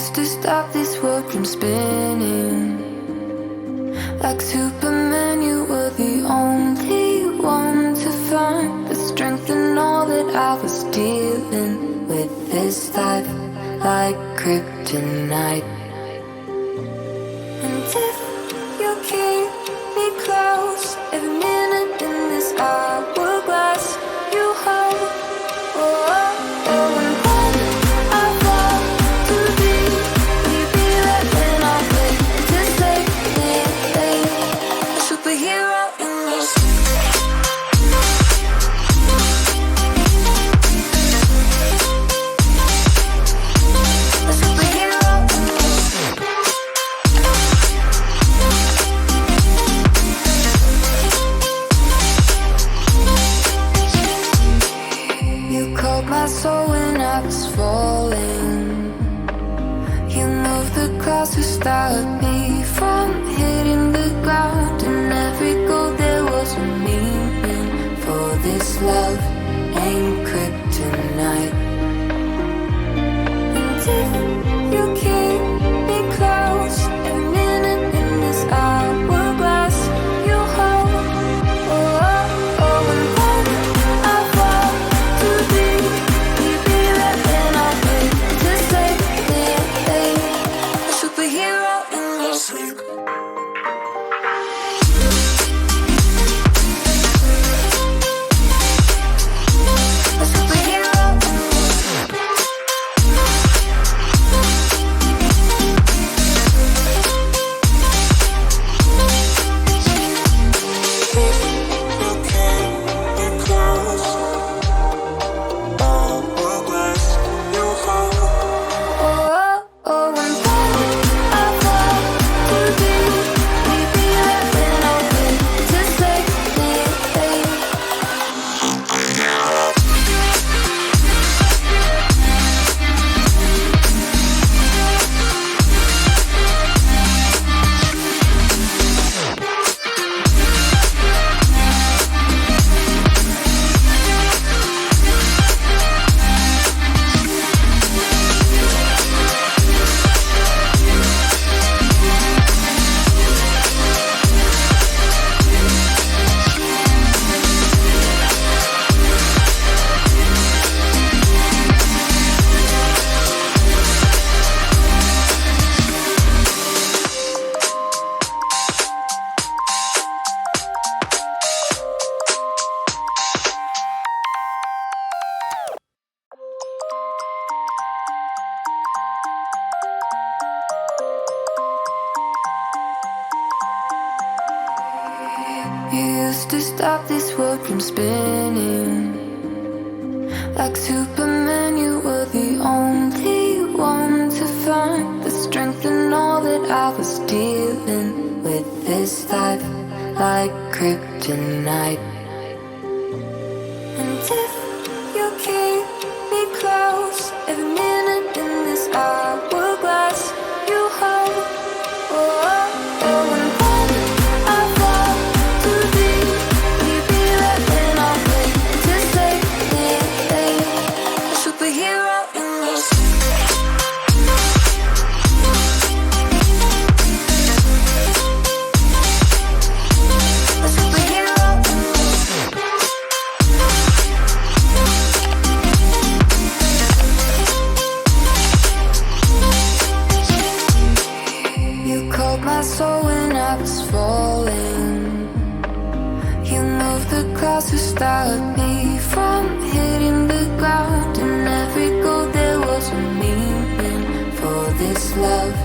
used to stop this world from spinning. Like Superman, you were the only one to find the strength in all that I was dealing with this life, like kryptonite. And if you keep me close, every minute in this hourglass you hold. Oh, oh, oh, and then I fall to be, will you be there when I wake to save me, a superhero in your sleep. A superhero in your sleep. You called my soul when I was falling. You moved the clouds to stop me from hitting the ground. And every goal there was a meaning, for this love ain't kryptonite. And if you keep me close, every minute in this hourglass you hold. Oh, oh, oh, and then I fall to be, will you be there when I wake to save me, a superhero in your sleep. A superhero in your sleep. Oh, oh, oh, and then I fall to be, will you be there when I wake to save me, You used to stop this world from spinning. Like Superman, you were the only one to find the strength in all that I was dealing with this life, like kryptonite. And if you keep me close, every minute in this hourglass you hold. Oh, oh, oh, and then I fall to be, will you be there when I wake to save me, a superhero in your sleep. A superhero in your sleep. You called my soul when I was falling. You moved the clouds to stop me from hitting the ground. And every goal there was a meaning, for this love